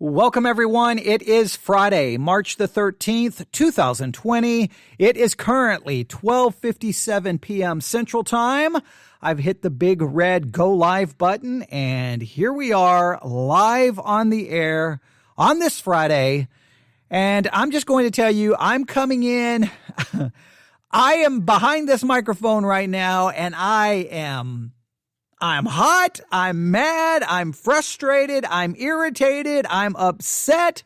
Welcome, everyone. It is Friday, March the 13th, 2020. It is currently 12:57 p.m. Central Time. I've hit the big red go live button, and here we are live on the air on this Friday. And I'm just going to tell you, I'm coming in. I am behind this microphone right now, and I'm hot, I'm mad, I'm frustrated, I'm irritated, I'm upset.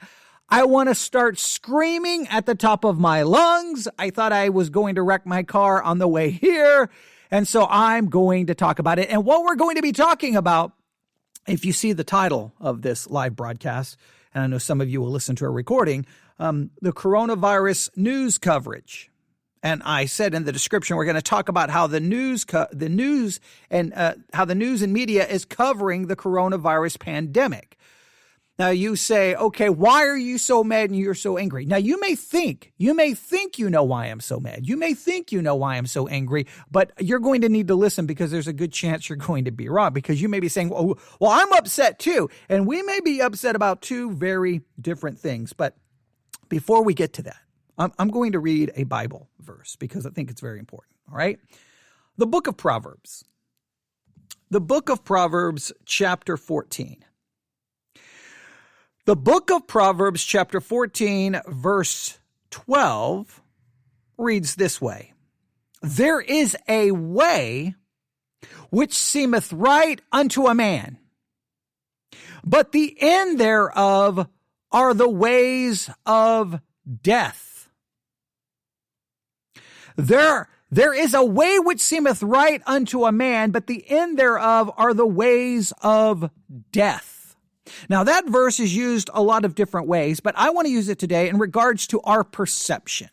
I want to start screaming at the top of my lungs. I thought I was going to wreck my car on the way here. And so I'm going to talk about it. And what we're going to be talking about, if you see the title of this live broadcast, and I know some of you will listen to a recording, the coronavirus news coverage. And I said in the description, we're going to talk about how the news and media is covering the coronavirus pandemic. Now you say, okay, why are you so mad and you're so angry? Now you may think you know why I'm so mad. You may think you know why I'm so angry, but you're going to need to listen because there's a good chance you're going to be wrong, because you may be saying, well, I'm upset too. And we may be upset about two very different things. But before we get to that, I'm going to read a Bible verse because I think it's very important, all right? The book of Proverbs. The book of Proverbs, chapter 14. The book of Proverbs, chapter 14, verse 12, reads this way. There is a way which seemeth right unto a man, but the end thereof are the ways of death. There is a way which seemeth right unto a man, but the end thereof are the ways of death. Now, that verse is used a lot of different ways, but I want to use it today in regards to our perception.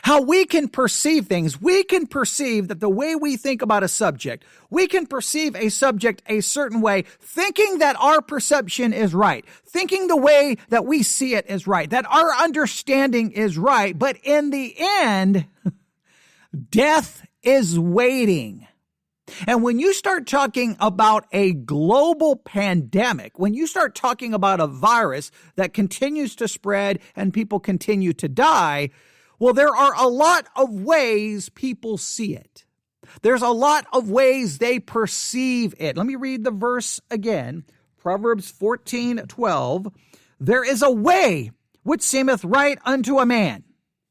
How we can perceive things. We can perceive that the way we think about a subject, we can perceive a subject a certain way, thinking that our perception is right, thinking the way that we see it is right, that our understanding is right. But in the end, death is waiting. And when you start talking about a global pandemic, when you start talking about a virus that continues to spread and people continue to die, well, there are a lot of ways people see it. There's a lot of ways they perceive it. Let me read the verse again. Proverbs 14:12. There is a way which seemeth right unto a man.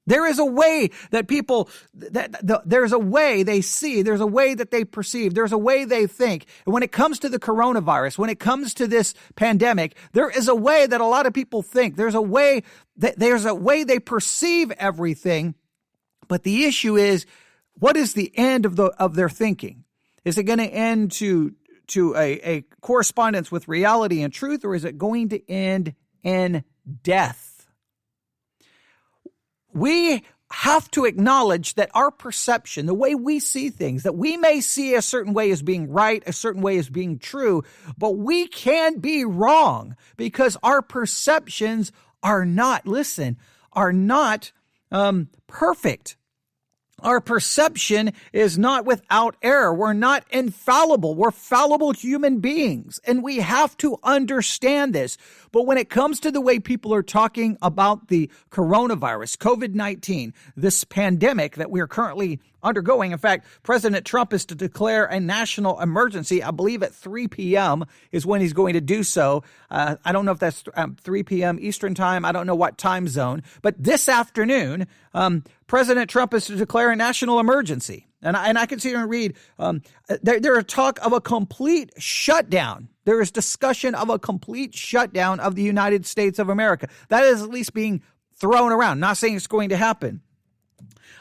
There is a way that people, there's a way they see, there's a way that they perceive, there's a way they think. And when it comes to the coronavirus, when it comes to this pandemic, there is a way that a lot of people think. There's a way they perceive everything. But the issue is, what is the end of their thinking? Is it going to end to a correspondence with reality and truth, or is it going to end in death? We have to acknowledge that our perception, the way we see things, that we may see a certain way as being right, a certain way as being true, but we can be wrong because our perceptions are not perfect. Our perception is not without error. We're not infallible. We're fallible human beings, and we have to understand this. But when it comes to the way people are talking about the coronavirus, COVID-19, this pandemic that we are currently undergoing, in fact, President Trump is to declare a national emergency. I believe at 3 p.m. is when he's going to do so. I don't know if that's 3 p.m. Eastern time. I don't know what time zone. But this afternoon, President Trump is to declare a national emergency. And I can see and read, there is talk of a complete shutdown. There is discussion of a complete shutdown of the United States of America. That is at least being thrown around. Not saying it's going to happen.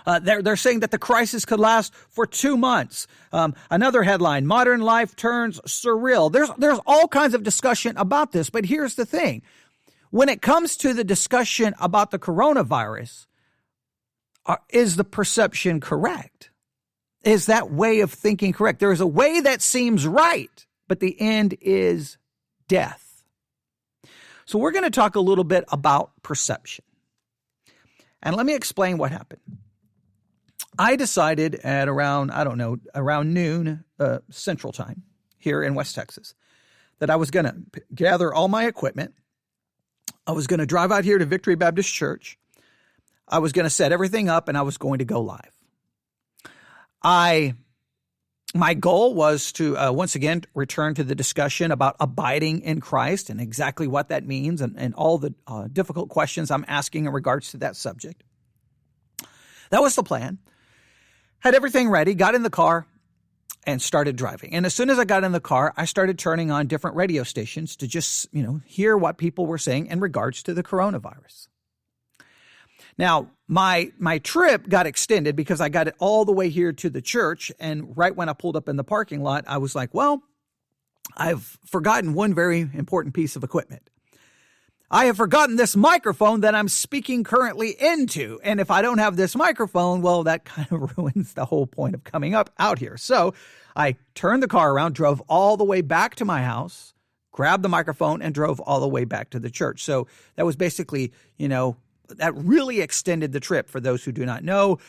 They're saying that the crisis could last for 2 months. Another headline, modern life turns surreal. There's all kinds of discussion about this. But here's the thing. When it comes to the discussion about the coronavirus, is the perception correct? Is that way of thinking correct? There is a way that seems right, but the end is death. So we're going to talk a little bit about perception. And let me explain what happened. I decided at around noon Central Time here in West Texas that I was going to gather all my equipment I was going to drive out here to Victory Baptist Church. I was going to set everything up and I was going to go live. My goal was to, once again, return to the discussion about abiding in Christ and exactly what that means and all the difficult questions I'm asking in regards to that subject. That was the plan. Had everything ready, got in the car, and started driving. And as soon as I got in the car, I started turning on different radio stations to just, hear what people were saying in regards to the coronavirus. Now, my trip got extended because I got it all the way here to the church. And right when I pulled up in the parking lot, I was like, well, I've forgotten one very important piece of equipment. I have forgotten this microphone that I'm speaking currently into. And if I don't have this microphone, well, that kind of ruins the whole point of coming out here. So I turned the car around, drove all the way back to my house, grabbed the microphone, and drove all the way back to the church. So that was basically, that really extended the trip. For those who do not know,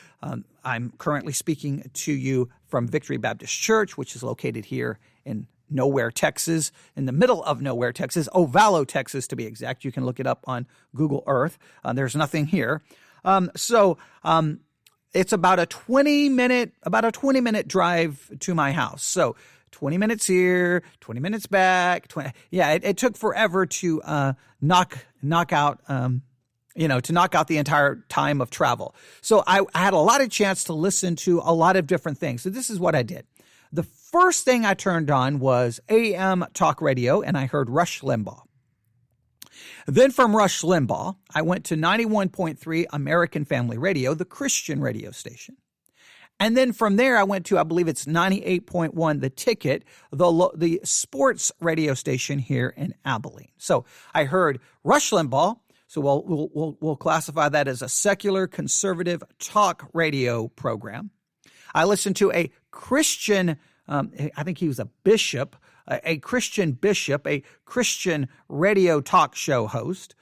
I'm currently speaking to you from Victory Baptist Church, which is located here in Nowhere, Texas, in the middle of Nowhere, Texas, Ovalo, Texas, to be exact. You can look it up on Google Earth. There's nothing here. So it's about a 20-minute drive to my house. So 20 minutes here, 20 minutes back. It took forever to knock out to knock out the entire time of travel. So I had a lot of chance to listen to a lot of different things. So this is what I did. The first thing I turned on was AM talk radio, and I heard Rush Limbaugh. Then from Rush Limbaugh, I went to 91.3 American Family Radio, the Christian radio station. And then from there, I went to, I believe it's 98.1 The Ticket, the sports radio station here in Abilene. So I heard Rush Limbaugh. So we'll classify that as a secular conservative talk radio program. I listened to a Christian, I think he was a bishop, a Christian bishop, a Christian radio talk show host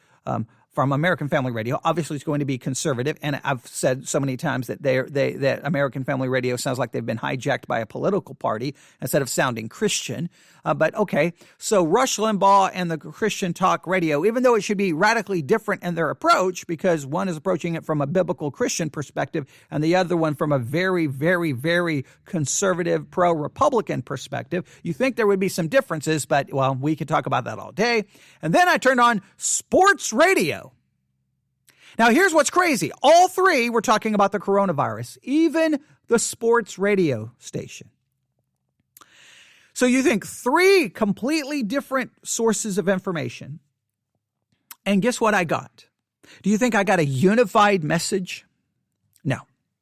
from American Family Radio. Obviously, it's going to be conservative, and I've said so many times that that American Family Radio sounds like they've been hijacked by a political party instead of sounding Christian. But okay, so Rush Limbaugh and the Christian talk radio, even though it should be radically different in their approach, because one is approaching it from a biblical Christian perspective and the other one from a very, very, very conservative pro-Republican perspective, you think there would be some differences, but, well, we could talk about that all day. And then I turned on sports radio. Now, here's what's crazy. All three were talking about the coronavirus, even the sports radio station. So you think three completely different sources of information. And guess what I got? Do you think I got a unified message? No,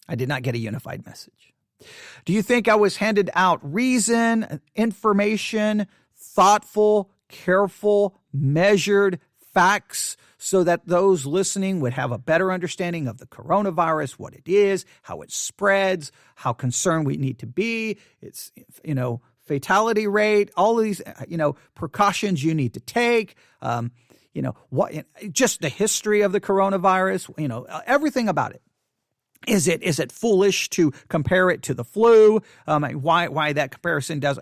I did not get a unified message. Do you think I was handed out reason, information, thoughtful, careful, measured facts so that those listening would have a better understanding of the coronavirus, what it is, how it spreads, how concerned we need to be, its, fatality rate, all of these, precautions you need to take, just the history of the coronavirus, everything about it. Is it foolish to compare it to the flu? Why that comparison does?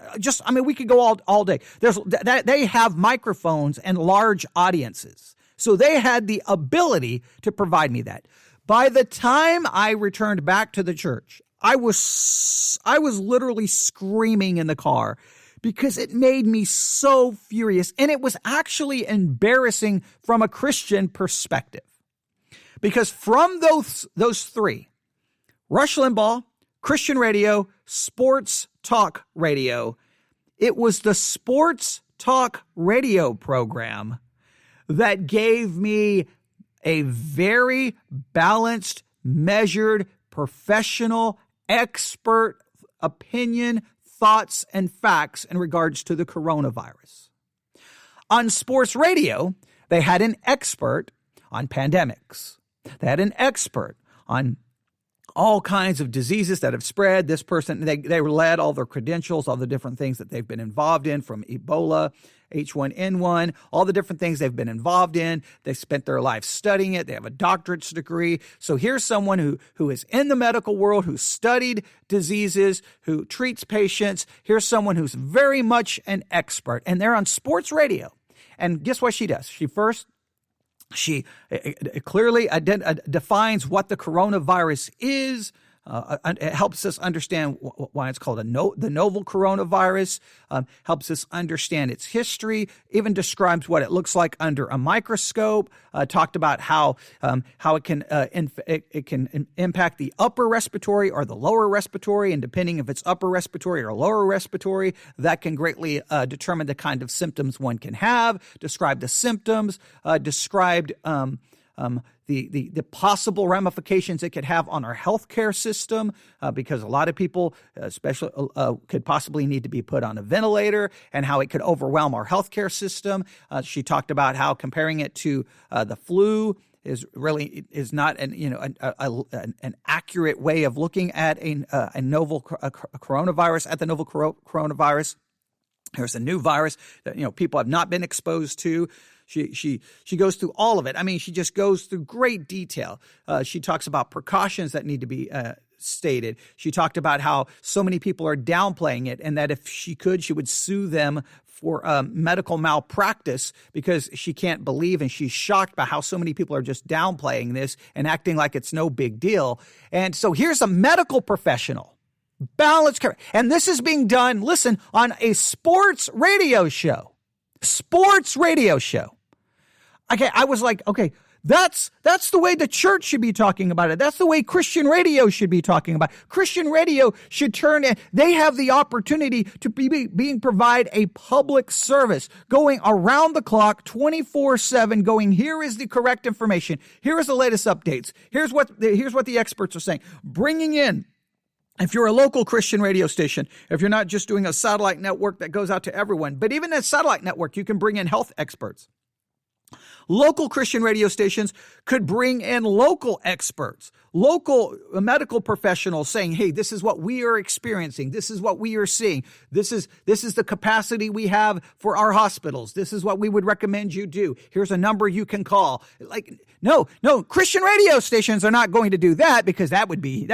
We could go all day. They have microphones and large audiences, so they had the ability to provide me that. By the time I returned back to the church, I was literally screaming in the car because it made me so furious, and it was actually embarrassing from a Christian perspective. Because from those three, Rush Limbaugh, Christian radio, sports talk radio, it was the sports talk radio program that gave me a very balanced, measured, professional, expert opinion, thoughts, and facts in regards to the coronavirus. On sports radio, they had an expert on pandemics. They had an expert on all kinds of diseases that have spread. This person, they led all their credentials, all the different things that they've been involved in, from Ebola, H1N1, all the different things they've been involved in. They spent their life studying it. They have a doctorate's degree. So here's someone who is in the medical world, who studied diseases, who treats patients. Here's someone who's very much an expert, and they're on sports radio. And guess what she does? She first She clearly defines what the coronavirus is. It helps us understand why it's called the novel coronavirus, helps us understand its history, even describes what it looks like under a microscope, talked about how it can impact the upper respiratory or the lower respiratory, and depending if it's upper respiratory or lower respiratory, that can greatly determine the kind of symptoms one can have, describe the symptoms, described the possible ramifications it could have on our healthcare system, because a lot of people, especially, could possibly need to be put on a ventilator, and how it could overwhelm our healthcare system. She talked about how comparing it to the flu is not an accurate way of looking at a novel coronavirus, at the novel coronavirus. There's a new virus that people have not been exposed to. She goes through all of it. I mean, she just goes through great detail. She talks about precautions that need to be stated. She talked about how so many people are downplaying it, and that if she could, she would sue them for medical malpractice, because she can't believe, and she's shocked by how so many people are just downplaying this and acting like it's no big deal. And so here's a medical professional, balanced care, and this is being done, listen, on a sports radio show. Okay, I was like, okay, that's the way the church should be talking about it. That's the way Christian radio should be talking about it. Christian radio should they have the opportunity to provide a public service, going around the clock, 24/7, going, here is the correct information. Here is the latest updates. Here's what the experts are saying. Bringing in, if you're a local Christian radio station, if you're not just doing a satellite network that goes out to everyone, but even a satellite network, you can bring in health experts. Local Christian radio stations could bring in local experts, local medical professionals saying, hey, this is what we are experiencing. This is what we are seeing. This is the capacity we have for our hospitals. This is what we would recommend you do. Here's a number you can call. No, Christian radio stations are not going to do that, because that would be,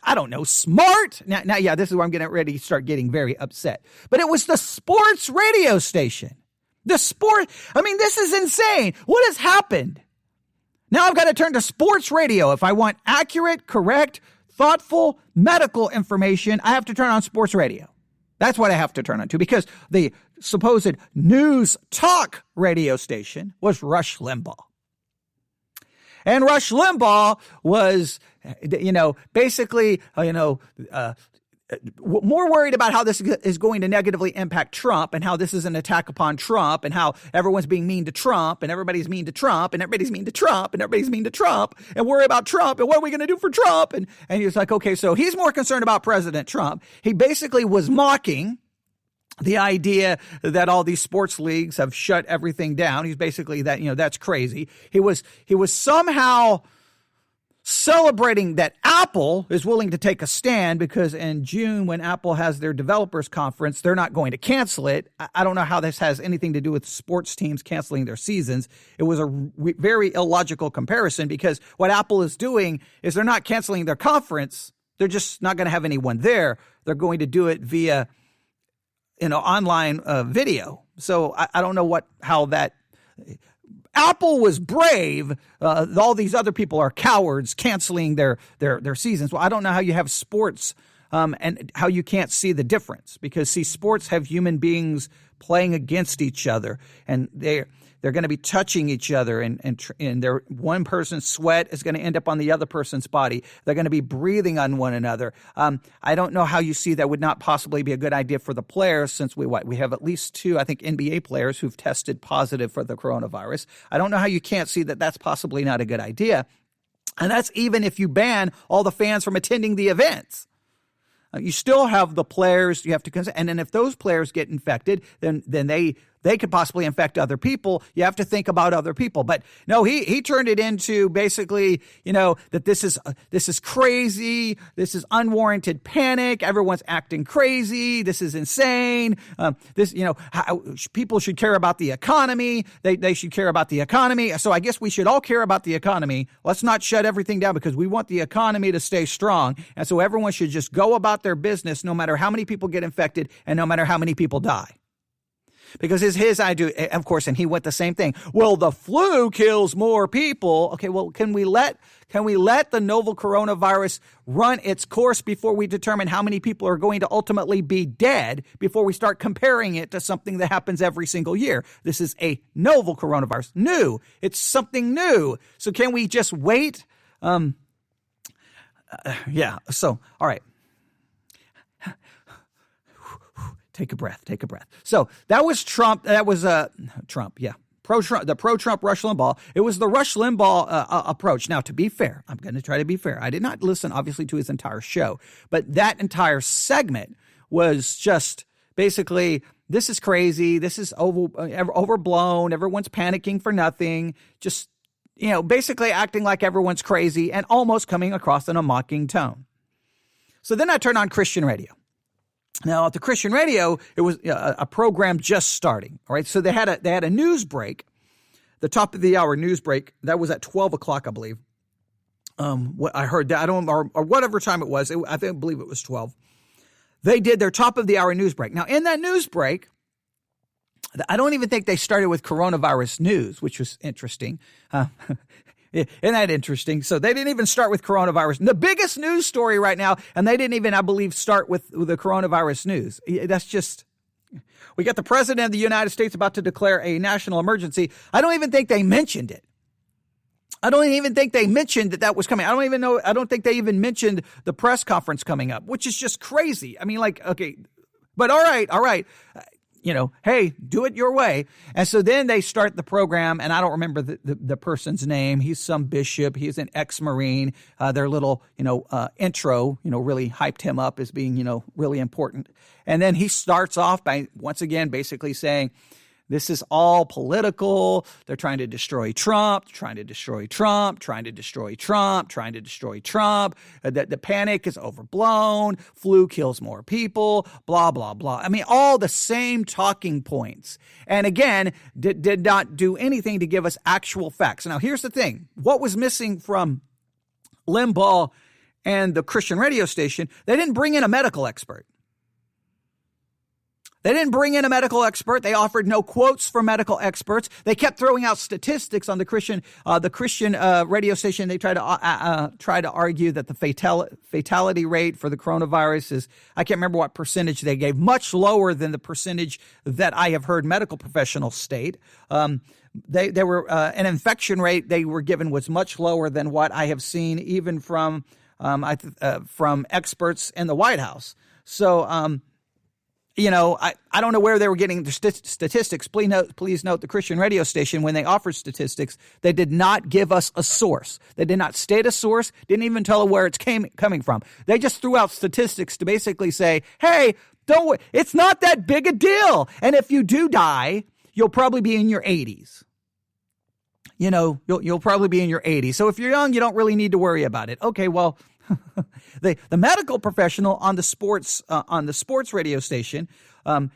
I don't know, smart. Now, yeah, this is where I'm getting ready to start getting very upset. But it was the sports radio station. This is insane. What has happened? Now I've got to turn to sports radio. If I want accurate, correct, thoughtful medical information, I have to turn on sports radio. That's what I have to turn on to, because the supposed news talk radio station was Rush Limbaugh. And Rush Limbaugh was, basically, more worried about how this is going to negatively impact Trump, and how this is an attack upon Trump, and how everyone's being mean to Trump, and everybody's mean to Trump, and everybody's mean to Trump, and everybody's mean to Trump, and worry about Trump, and what are we going to do for Trump? And he's like, okay, so he's more concerned about President Trump. He basically was mocking the idea that all these sports leagues have shut everything down. He's basically that's crazy. He was somehow celebrating that Apple is willing to take a stand, because in June, when Apple has their developers conference, they're not going to cancel it. I don't know how this has anything to do with sports teams canceling their seasons. It was a very illogical comparison, because what Apple is doing is they're not canceling their conference. They're just not going to have anyone there. They're going to do it via, online video. So I don't know how that. Apple was brave. All these other people are cowards, canceling their seasons. Well, I don't know how you have sports and how you can't see the difference, because sports have human beings playing against each other, and they're going to be touching each other, and one person's sweat is going to end up on the other person's body. They're going to be breathing on one another. I don't know how you see that would not possibly be a good idea for the players, since we have at least 2, I think, NBA players who've tested positive for the coronavirus. I don't know how you can't see that that's possibly not a good idea. And that's even if you ban all the fans from attending the events. You still have the players you have to consider. And then if those players get infected, then they could possibly infect other people. You have to think about other people. But no, he turned it into basically, that this is crazy. This is unwarranted panic. Everyone's acting crazy. This is insane. How people should care about the economy. They should care about the economy. So I guess we should all care about the economy. Let's not shut everything down, because we want the economy to stay strong. And so everyone should just go about their business, no matter how many people get infected and no matter how many people die. Because his idea, of course, and he went the same thing. Well, the flu kills more people. Okay, well, can we let the novel coronavirus run its course before we determine how many people are going to ultimately be dead before we start comparing it to something that happens every single year? This is a novel coronavirus. New. It's something new. So can we just wait? Yeah. So, all right. Take a breath. So that was Trump. That was Trump. Yeah. The pro-Trump Rush Limbaugh. It was the Rush Limbaugh approach. Now, to be fair, I'm going to try to be fair. I did not listen, obviously, to his entire show, but that entire segment was just basically, this is crazy. This is overblown. Everyone's panicking for nothing. Just, basically acting like everyone's crazy and almost coming across in a mocking tone. So then I turned on Christian radio. Now, at the Christian radio, it was a program just starting. All right, so they had a news break, the top of the hour news break. That was at 12 o'clock, I believe. What I heard that, or whatever time it was. I believe it was 12. They did their top of the hour news break. Now, in that news break, I don't even think they started with coronavirus news, which was interesting. Isn't that interesting? So they didn't even start with coronavirus. The biggest news story right now, and they didn't even, I believe, start with the coronavirus news. That's just, we got the president of the United States about to declare a national emergency. I don't even think they mentioned it. I don't even think they mentioned that was coming. I don't think they even mentioned the press conference coming up, which is just crazy. I mean, okay, but all right. Hey, do it your way. And so then they start the program, and I don't remember the person's name. He's some bishop. He's an ex-Marine. Their little, intro, really hyped him up as being, really important. And then he starts off by, once again, basically saying, this is all political. They're trying to destroy Trump, The panic is overblown. Flu kills more people, blah, blah, blah. I mean, all the same talking points. And again, did not do anything to give us actual facts. Now, here's the thing. What was missing from Limbaugh and the Christian radio station? They didn't bring in a medical expert. They They offered no quotes from medical experts. They kept throwing out statistics on the Christian radio station. They tried to argue that the fatality rate for the coronavirus is, I can't remember what percentage they gave, much lower than the percentage that I have heard medical professionals state. They were an infection rate they were given was much lower than what I have seen even from experts in the White House. So. I don't know where they were getting the statistics. Please note the Christian radio station, when they offered statistics, they did not give us a source. They did not state a source, didn't even tell where it's coming from. They just threw out statistics to basically say, hey, don't worry, it's not that big a deal. And if you do die, you'll probably be in your 80s. You'll probably be in your 80s. So if you're young, you don't really need to worry about it. Okay, well, the medical professional on the sports radio station,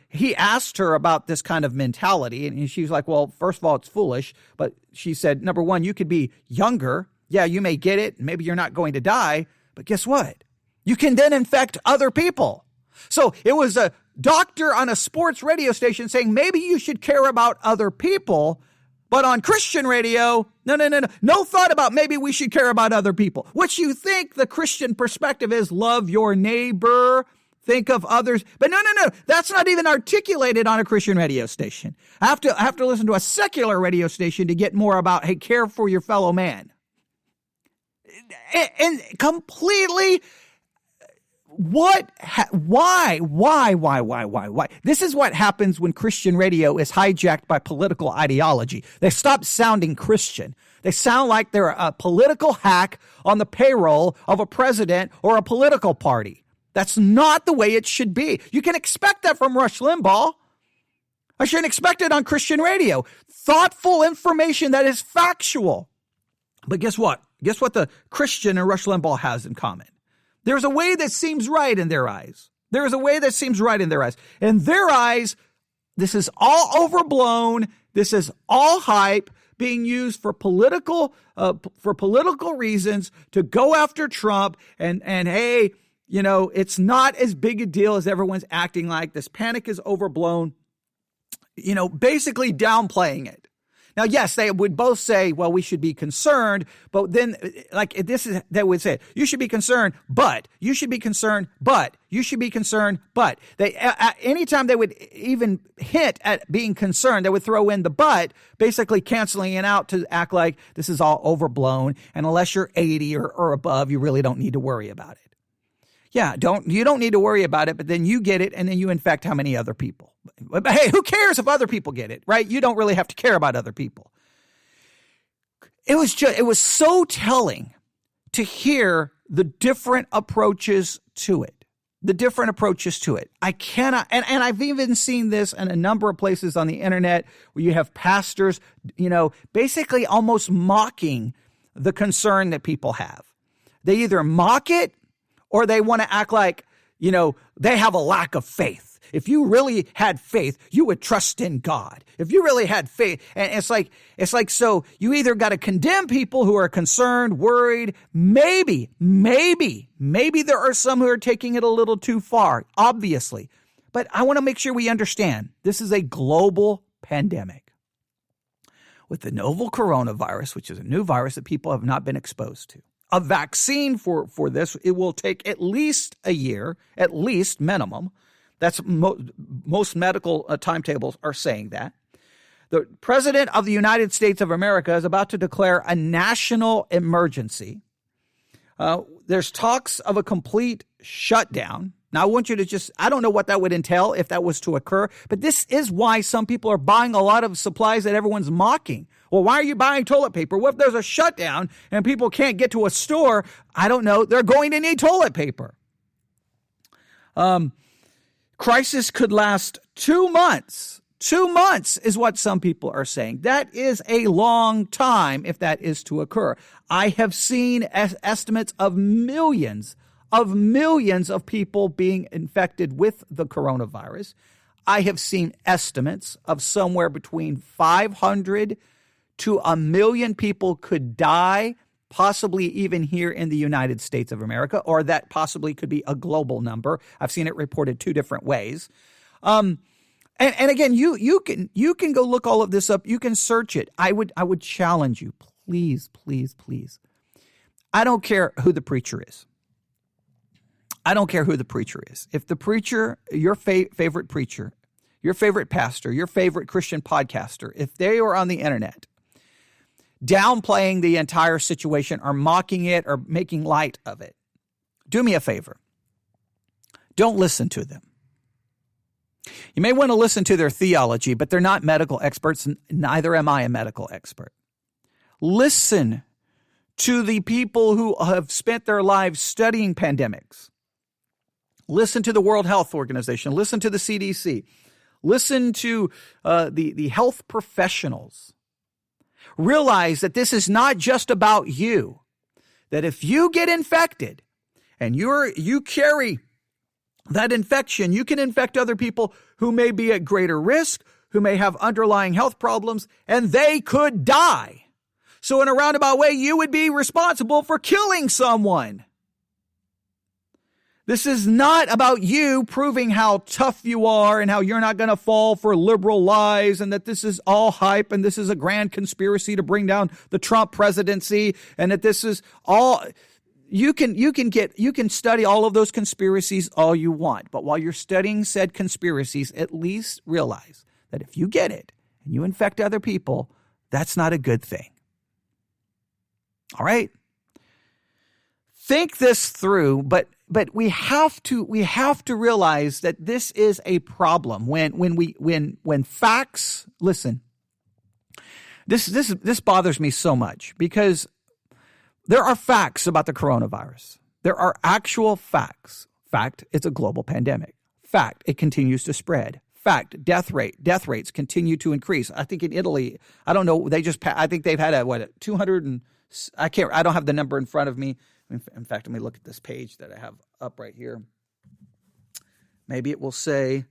he asked her about this kind of mentality, and she was like, well, first of all, it's foolish. But she said, number one, you could be younger. Yeah, you may get it. Maybe you're not going to die. But guess what? You can then infect other people. So it was a doctor on a sports radio station saying maybe you should care about other people. But on Christian radio, no thought about maybe we should care about other people. What you think the Christian perspective is, love your neighbor, think of others. But no, that's not even articulated on a Christian radio station. I have to listen to a secular radio station to get more about, hey, care for your fellow man. And completely, why? This is what happens when Christian radio is hijacked by political ideology. They stop sounding Christian. They sound like they're a political hack on the payroll of a president or a political party. That's not the way it should be. You can expect that from Rush Limbaugh. I shouldn't expect it on Christian radio. Thoughtful information that is factual. But guess what? Guess what the Christian and Rush Limbaugh has in common? There's a way that seems right in their eyes. In their eyes, this is all overblown. This is all hype being used for political reasons to go after Trump. And hey, it's not as big a deal as everyone's acting like. This panic is overblown. basically downplaying it. Now, yes, they would both say, well, we should be concerned, but then they would say, you should be concerned, but you should be concerned, but you should be concerned, but anytime they would even hint at being concerned, they would throw in the but, basically canceling it out to act like this is all overblown. And unless you're 80 or above, you really don't need to worry about it. Yeah, you don't need to worry about it, but then you get it and then you infect how many other people? But hey, who cares if other people get it, right? You don't really have to care about other people. It was so telling to hear the different approaches to it. I cannot, and I've even seen this in a number of places on the internet where you have pastors, basically almost mocking the concern that people have. They either mock it or they want to act like, they have a lack of faith. If you really had faith, you would trust in God. If you really had faith, and it's like, so you either got to condemn people who are concerned, worried, maybe there are some who are taking it a little too far, obviously. But I want to make sure we understand this is a global pandemic. With the novel coronavirus, which is a new virus that people have not been exposed to. A vaccine for this, it will take at least a year, at least minimum. That's most medical timetables are saying that. The President of the United States of America is about to declare a national emergency. There's talks of a complete shutdown. Now, I want you to I don't know what that would entail if that was to occur, but this is why some people are buying a lot of supplies that everyone's mocking. Well, why are you buying toilet paper? What if there's a shutdown and people can't get to a store? I don't know. They're going to need toilet paper. Crisis could last 2 months. 2 months is what some people are saying. That is a long time if that is to occur. I have seen estimates of millions of people being infected with the coronavirus. I have seen estimates of somewhere between 500 to 1 million people could die, possibly even here in the United States of America, or that possibly could be a global number. I've seen it reported 2 different ways. And again, you can go look all of this up. You can search it. I would challenge you, please. I don't care who the preacher is. If the preacher, your favorite preacher, your favorite pastor, your favorite Christian podcaster, if they are on the internet downplaying the entire situation or mocking it or making light of it, do me a favor. Don't listen to them. You may want to listen to their theology, but they're not medical experts, and neither am I a medical expert. Listen to the people who have spent their lives studying pandemics. Listen to the World Health Organization. Listen to the CDC. Listen to the health professionals. Realize that this is not just about you. That if you get infected and you carry that infection, you can infect other people who may be at greater risk, who may have underlying health problems, and they could die. So in a roundabout way, you would be responsible for killing someone. This is not about you proving how tough you are and how you're not going to fall for liberal lies and that this is all hype and this is a grand conspiracy to bring down the Trump presidency and that this is all. You can study all of those conspiracies all you want, but while you're studying said conspiracies, at least realize that if you get it and you infect other people, that's not a good thing. All right? Think this through, but we have to realize that this is a problem when facts. Listen, this bothers me so much because there are facts about the coronavirus. There are actual facts. Fact, it's a global pandemic. Fact, it continues to spread. Fact, death rates continue to increase. I think in Italy, I don't know, I think they've had 200 and I don't have the number in front of me. In fact, let me look at this page that I have up right here. Maybe it will say,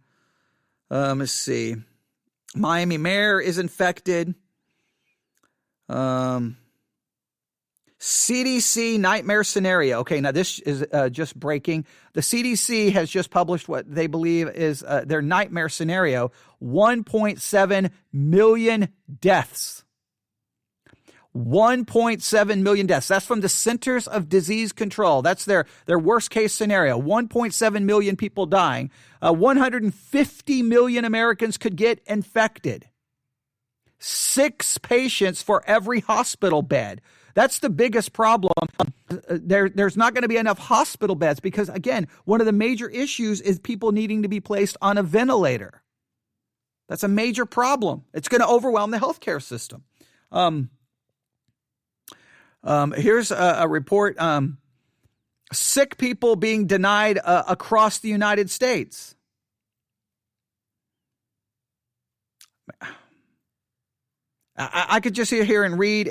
let's see, Miami mayor is infected. CDC nightmare scenario. Okay, now this is just breaking. The CDC has just published what they believe is their nightmare scenario. 1.7 million deaths. 1.7 million deaths. That's from the Centers of Disease Control. That's their worst case scenario. 1.7 million people dying. 150 million Americans could get infected. 6 patients for every hospital bed. That's the biggest problem. There's not going to be enough hospital beds because, again, one of the major issues is people needing to be placed on a ventilator. That's a major problem. It's going to overwhelm the healthcare system. Here's a report. Sick people being denied across the United States. I could just sit here and read.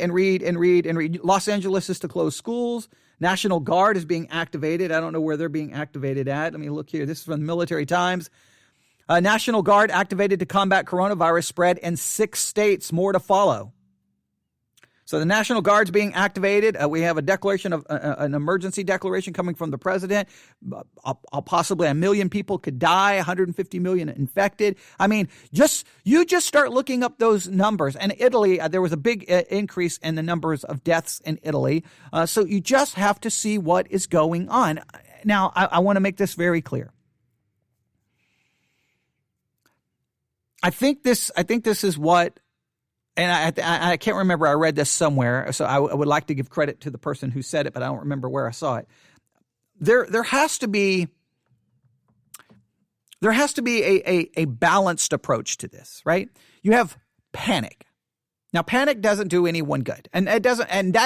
Los Angeles is to close schools. National Guard is being activated. I don't know where they're being activated at. Let me look here. This is from the Military Times. National Guard activated to combat coronavirus spread in 6 states. More to follow. So the National Guard's being activated. We have a declaration of an emergency declaration coming from the president. Possibly 1 million people could die, 150 million infected. I mean, you just start looking up those numbers. And Italy, there was a big increase in the numbers of deaths in Italy. So you just have to see what is going on. Now, I want to make this very clear. I think this is what. And I can't remember. I read this somewhere, so I would like to give credit to the person who said it, but I don't remember where I saw it. There has to be a balanced approach to this, right? You have panic. Now, panic doesn't do anyone good, and it doesn't. And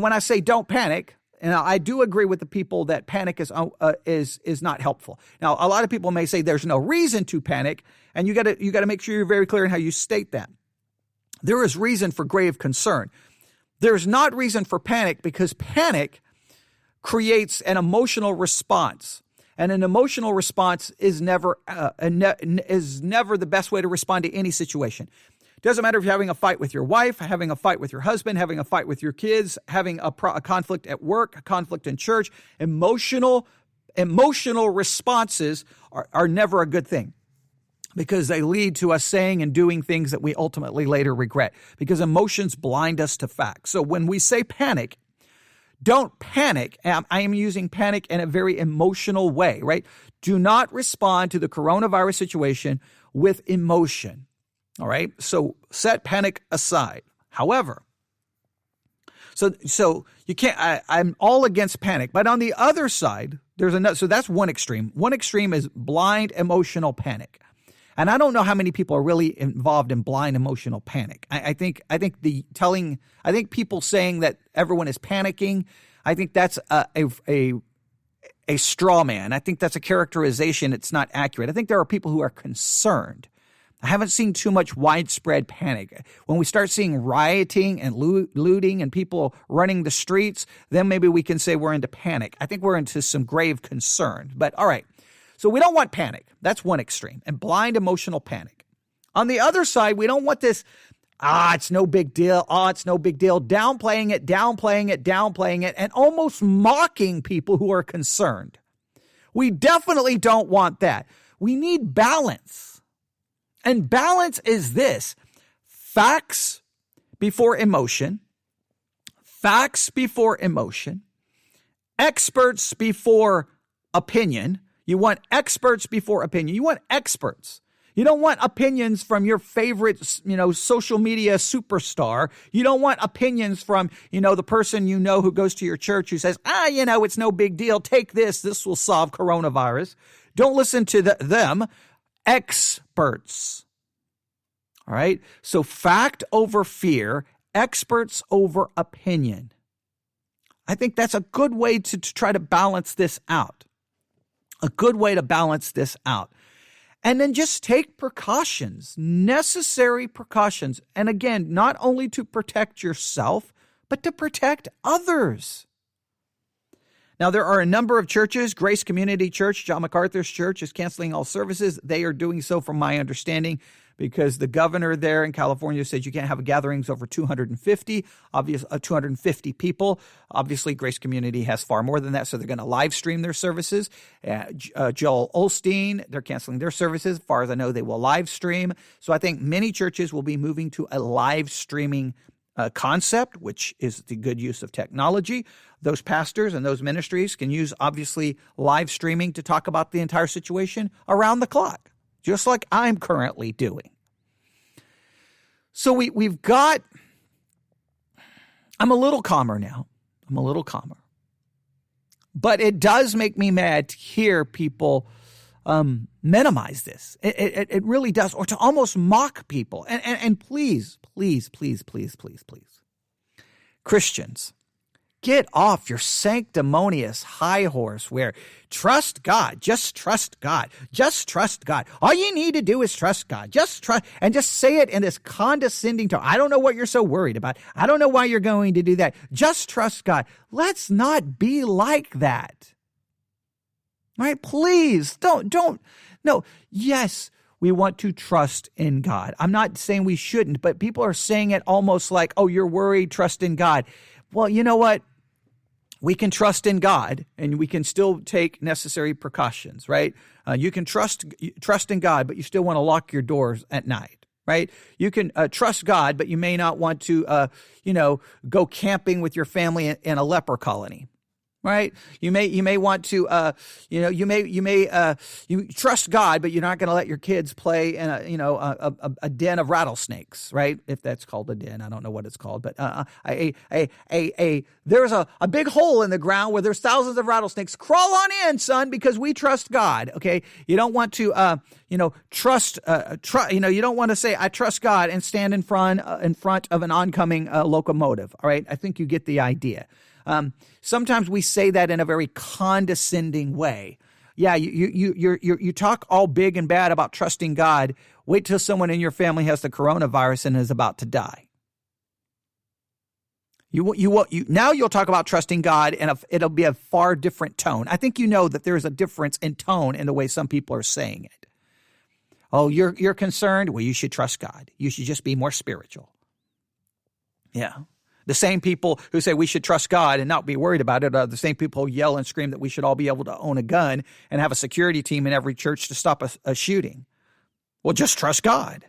when I say don't panic, and I do agree with the people that panic is not helpful. Now, a lot of people may say there's no reason to panic, and you got to make sure you're very clear in how you state that. There is reason for grave concern. There's not reason for panic because panic creates an emotional response. And an emotional response is never the best way to respond to any situation. It doesn't matter if you're having a fight with your wife, having a fight with your husband, having a fight with your kids, having a conflict at work, a conflict in church. Emotional responses are never a good thing, because they lead to us saying and doing things that we ultimately later regret, because emotions blind us to facts. So when we say panic, don't panic. I am using panic in a very emotional way, right? Do not respond to the coronavirus situation with emotion, all right? So set panic aside. However, so you can't, I'm all against panic, but on the other side, there's another, so that's one extreme. One extreme is blind emotional panic. And I don't know how many people are really involved in blind emotional panic. I think people saying that everyone is panicking, I think that's a straw man. I think that's a characterization. It's not accurate. I think there are people who are concerned. I haven't seen too much widespread panic. When we start seeing rioting and looting and people running the streets, then maybe we can say we're into panic. I think we're into some grave concern. But all right. So we don't want panic. That's one extreme, and blind emotional panic. On the other side, we don't want this, it's no big deal. It's no big deal. Downplaying it, and almost mocking people who are concerned. We definitely don't want that. We need balance. And balance is this: facts before emotion, experts before opinion. You want experts before opinion. You want experts. You don't want opinions from your favorite, social media superstar. You don't want opinions from, the person who goes to your church who says, it's no big deal. Take this. This will solve coronavirus. Don't listen to them. Experts. All right. So fact over fear, experts over opinion. I think that's a good way to try to balance this out. And then just take precautions, necessary precautions. And again, not only to protect yourself, but to protect others. Now, there are a number of churches. Grace Community Church, John MacArthur's church, is canceling all services. They are doing so, from my understanding, because the governor there in California said you can't have gatherings over 250 people. Obviously, Grace Community has far more than that, so they're going to live stream their services. Joel Osteen, they're canceling their services. As far as I know, they will live stream. So I think many churches will be moving to a live streaming concept, which is the good use of technology. Those pastors and those ministries can use, obviously, live streaming to talk about the entire situation around the clock, just like I'm currently doing. So we've got, I'm a little calmer now. I'm a little calmer. But it does make me mad to hear people minimize this. It really does, or to almost mock people. And please, Christians, get off your sanctimonious high horse where trust God, just trust God, just trust God. All you need to do is trust God. Just trust, and just say it in this condescending tone. I don't know what you're so worried about. I don't know why you're going to do that. Just trust God. Let's not be like that. All right? Please don't. No, yes, we want to trust in God. I'm not saying we shouldn't, but people are saying it almost like, oh, you're worried, trust in God. Well, you know what? We can trust in God, and we can still take necessary precautions, right? You can trust in God, but you still want to lock your doors at night, right? You can trust God, but you may not want to, go camping with your family in a leper colony. Right? You may want to, you trust God, but you're not going to let your kids play in a den of rattlesnakes, right? If that's called a den, I don't know what it's called, but there's a big hole in the ground where there's thousands of rattlesnakes. Crawl on in, son, because we trust God. Okay, you don't want to, trust. You don't want to say I trust God and stand in front of an oncoming locomotive. All right, I think you get the idea. Sometimes we say that in a very condescending way. Yeah, you talk all big and bad about trusting God. Wait till someone in your family has the coronavirus and is about to die. Now you'll talk about trusting God, and it'll be a far different tone. I think you know that there's a difference in tone in the way some people are saying it. Oh, you're concerned? Well, you should trust God. You should just be more spiritual. Yeah. The same people who say we should trust God and not be worried about it are the same people who yell and scream that we should all be able to own a gun and have a security team in every church to stop a shooting. Well, just trust God.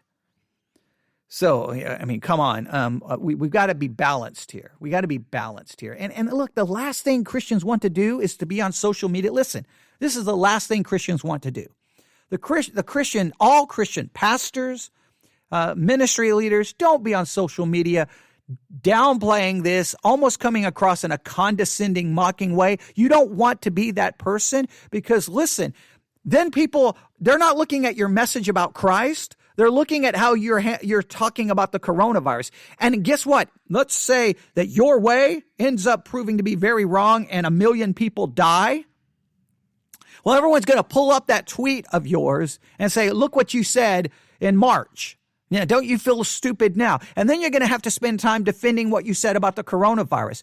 So, I mean, come on. We've got to be balanced here. We got to be balanced here. And look, the last thing Christians want to do is to be on social media. Listen, this is the last thing Christians want to do. All Christian pastors, ministry leaders, don't be on social media downplaying this, almost coming across in a condescending, mocking way. You don't want to be that person because, listen, then people, they're not looking at your message about Christ. They're looking at how you're talking about the coronavirus. And guess what? Let's say that your way ends up proving to be very wrong and 1 million people die. Well, everyone's going to pull up that tweet of yours and say, look what you said in March. Yeah, don't you feel stupid now? And then you're going to have to spend time defending what you said about the coronavirus.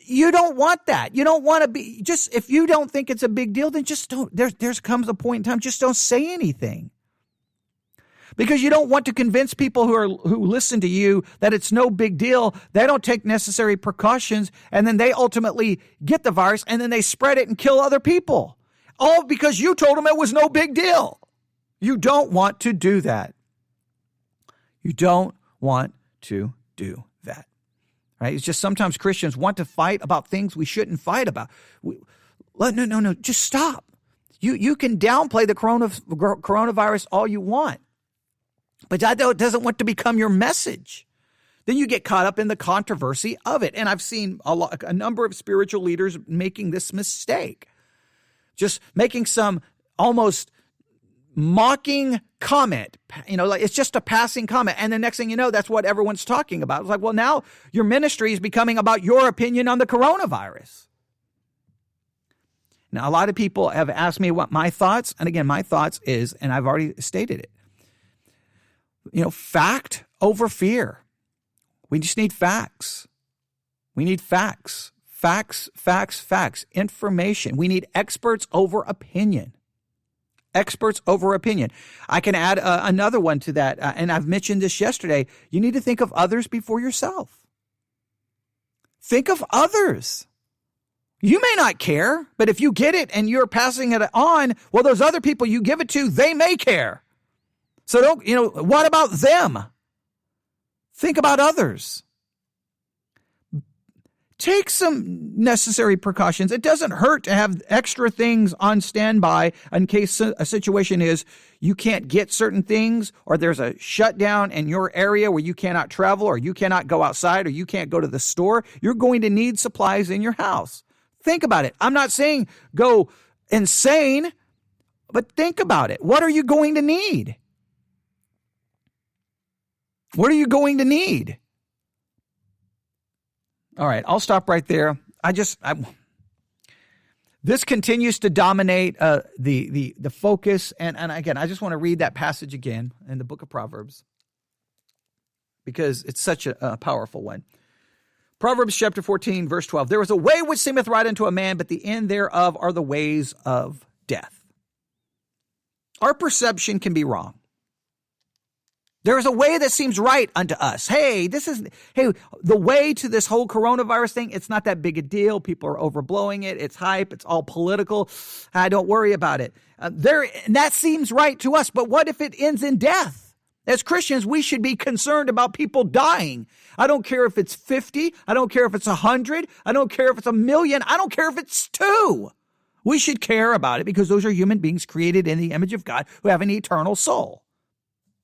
You don't want that. You don't want to be, just if you don't think it's a big deal, then just don't, there comes a point in time, just don't say anything. Because you don't want to convince people who listen to you that it's no big deal. They don't take necessary precautions, and then they ultimately get the virus, and then they spread it and kill other people. All because you told them it was no big deal. You don't want to do that. You don't want to do that, right? It's just sometimes Christians want to fight about things we shouldn't fight about. No, just stop. You can downplay the coronavirus all you want, but that doesn't want to become your message. Then you get caught up in the controversy of it. And I've seen a number of spiritual leaders making this mistake, just making some almost mocking comment, like it's just a passing comment. And the next thing you know, that's what everyone's talking about. It's like, well, now your ministry is becoming about your opinion on the coronavirus. Now, a lot of people have asked me what my thoughts, and again, my thoughts is, and I've already stated it, fact over fear. We just need facts. We need facts. Facts. Information. We need experts over opinion. Experts over opinion. I can add another one to that, and I've mentioned this yesterday. You need to think of others before yourself. Think of others. You may not care, but if you get it and you're passing it on, well, those other people you give it to, they may care. So what about them? Think about others. Take some necessary precautions. It doesn't hurt to have extra things on standby in case a situation is you can't get certain things, or there's a shutdown in your area where you cannot travel, or you cannot go outside, or you can't go to the store. You're going to need supplies in your house. Think about it. I'm not saying go insane, but think about it. What are you going to need? What are you going to need? All right, I'll stop right there. This continues to dominate the focus, and again, I just want to read that passage again in the book of Proverbs because it's such a powerful one. Proverbs chapter 14, verse 12. There is a way which seemeth right unto a man, but the end thereof are the ways of death. Our perception can be wrong. There is a way that seems right unto us. Hey, the way to this whole coronavirus thing, it's not that big a deal. People are overblowing it. It's hype. It's all political. Don't worry about it. And that seems right to us. But what if it ends in death? As Christians, we should be concerned about people dying. I don't care if it's 50. I don't care if it's 100. I don't care if it's 1,000,000. I don't care if it's 2. We should care about it because those are human beings created in the image of God who have an eternal soul,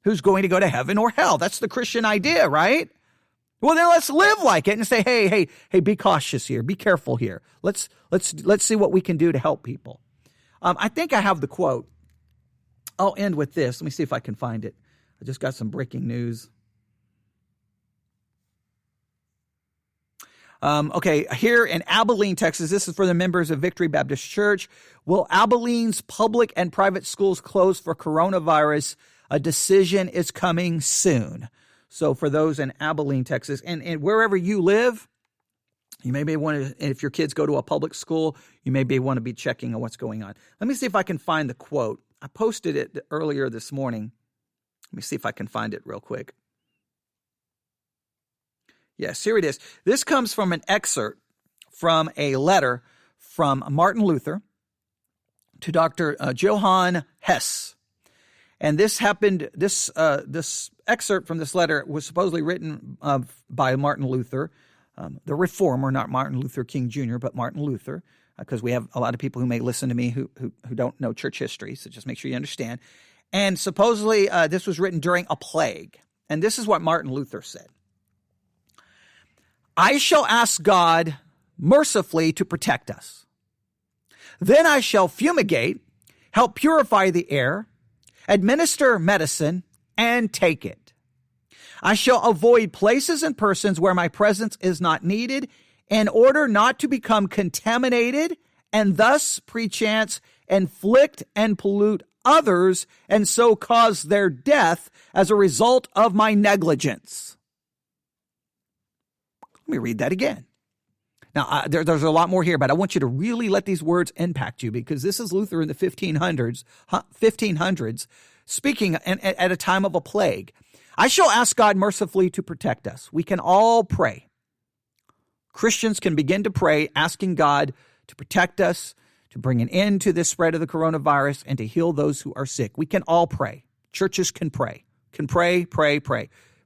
who's going to go to heaven or hell. That's the Christian idea, right? Well, then let's live like it and say, hey, be cautious here. Be careful here. Let's see what we can do to help people. I think I have the quote. I'll end with this. Let me see if I can find it. I just got some breaking news. Okay, here in Abilene, Texas, this is for the members of Victory Baptist Church. Will Abilene's public and private schools close for coronavirus? A decision is coming soon. So for those in Abilene, Texas, and wherever you live, you may want to, if your kids go to a public school, you may want to be checking on what's going on. Let me see if I can find the quote. I posted it earlier this morning. Let me see if I can find it real quick. Yes, here it is. This comes from an excerpt from a letter from Martin Luther to Dr. Johann Hess. And this happened, this excerpt from this letter was supposedly written by Martin Luther, the reformer, not Martin Luther King Jr., but Martin Luther, because we have a lot of people who may listen to me who don't know church history, so just make sure you understand. And supposedly this was written during a plague. And this is what Martin Luther said. I shall ask God mercifully to protect us. Then I shall fumigate, help purify the air, administer medicine, and take it. I shall avoid places and persons where my presence is not needed in order not to become contaminated and thus perchance inflict and pollute others and so cause their death as a result of my negligence. Let me read that again. Now, there's a lot more here, but I want you to really let these words impact you because this is Luther in the 1500s speaking at a time of a plague. I shall ask God mercifully to protect us. We can all pray. Christians can begin to pray, asking God to protect us, to bring an end to this spread of the coronavirus, and to heal those who are sick. We can all pray. Churches can pray. Pray.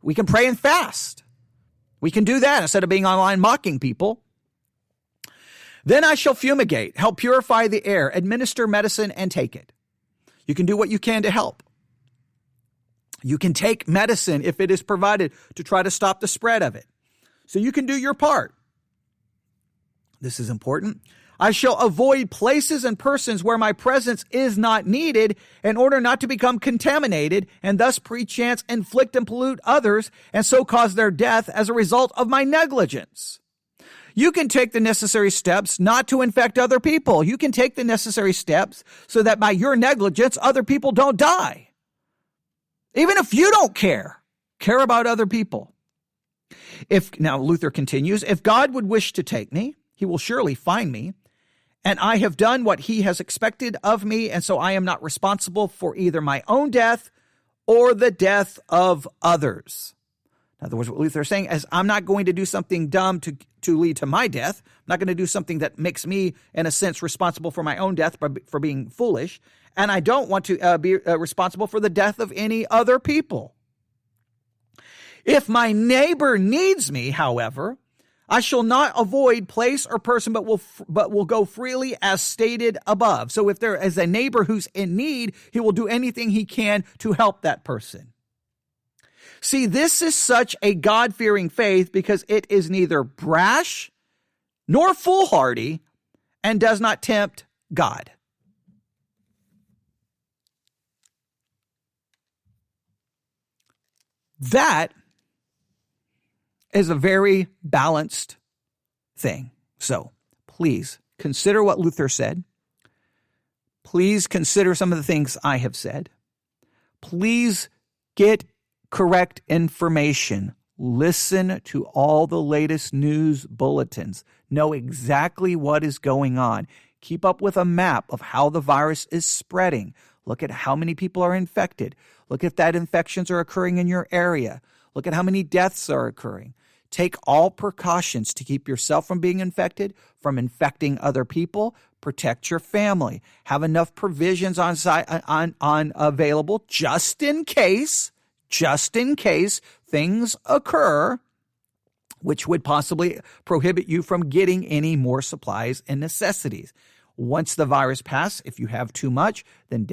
We can pray and fast. We can do that instead of being online mocking people. Then I shall fumigate, help purify the air, administer medicine, and take it. You can do what you can to help. You can take medicine if it is provided to try to stop the spread of it. So you can do your part. This is important. I shall avoid places and persons where my presence is not needed in order not to become contaminated and thus perchance inflict and pollute others and so cause their death as a result of my negligence. You can take the necessary steps not to infect other people. You can take the necessary steps so that by your negligence, other people don't die. Even if you don't care about other people. Now Luther continues, if God would wish to take me, he will surely find me, and I have done what he has expected of me, and so I am not responsible for either my own death or the death of others. In other words, what Luther is saying is, I'm not going to do something dumb to lead to my death. I'm not going to do something that makes me, in a sense, responsible for my own death for being foolish. And I don't want to be responsible for the death of any other people. If my neighbor needs me, however, I shall not avoid place or person, but will go freely as stated above. So if there is a neighbor who's in need, he will do anything he can to help that person. See, this is such a God-fearing faith because it is neither brash nor foolhardy and does not tempt God. That is a very balanced thing. So please consider what Luther said. Please consider some of the things I have said. Please get correct information. Listen to all the latest news bulletins. Know exactly what is going on. Keep up with a map of how the virus is spreading. Look at how many people are infected. Look at that infections are occurring in your area. Look at how many deaths are occurring. Take all precautions to keep yourself from being infected, from infecting other people. Protect your family. Have enough provisions on available just in case things occur which would possibly prohibit you from getting any more supplies and necessities. Once the virus passes, if you have too much, then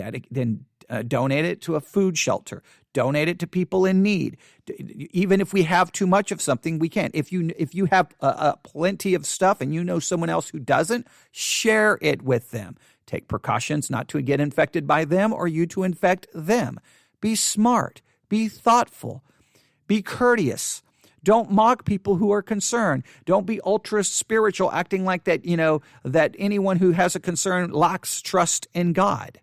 donate it to a food shelter. Donate it to people in need. Even if we have too much of something, we can. If you have plenty of stuff and you know someone else who doesn't, share it with them. Take precautions not to get infected by them or you to infect them. Be smart. Be thoughtful. Be courteous. Don't mock people who are concerned. Don't be ultra spiritual, acting like that, that anyone who has a concern lacks trust in God.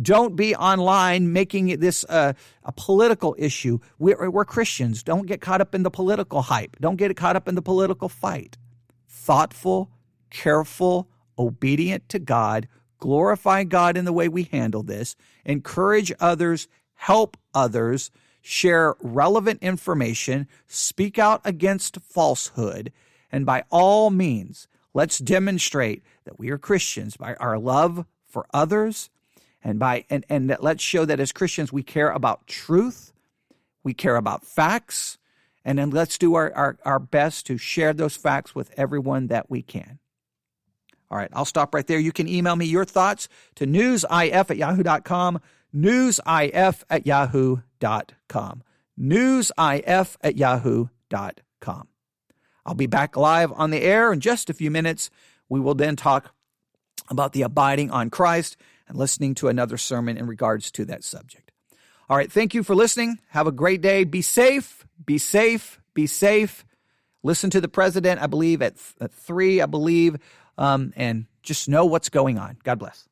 Don't be online making this a political issue. We're Christians. Don't get caught up in the political hype. Don't get caught up in the political fight. Thoughtful, careful, obedient to God, glorify God in the way we handle this, encourage others, help others, share relevant information, speak out against falsehood, and by all means, let's demonstrate that we are Christians by our love for others, and let's show that as Christians we care about truth, we care about facts, and then let's do our best to share those facts with everyone that we can. All right, I'll stop right there. You can email me your thoughts to newsif@yahoo.com, newsif@yahoo.com, newsif@yahoo.com. I'll be back live on the air in just a few minutes. We will then talk about the abiding on Christ and listening to another sermon in regards to that subject. All right, thank you for listening. Have a great day. Be safe, be safe, be safe. Listen to the president, I believe, at 3, and just know what's going on. God bless.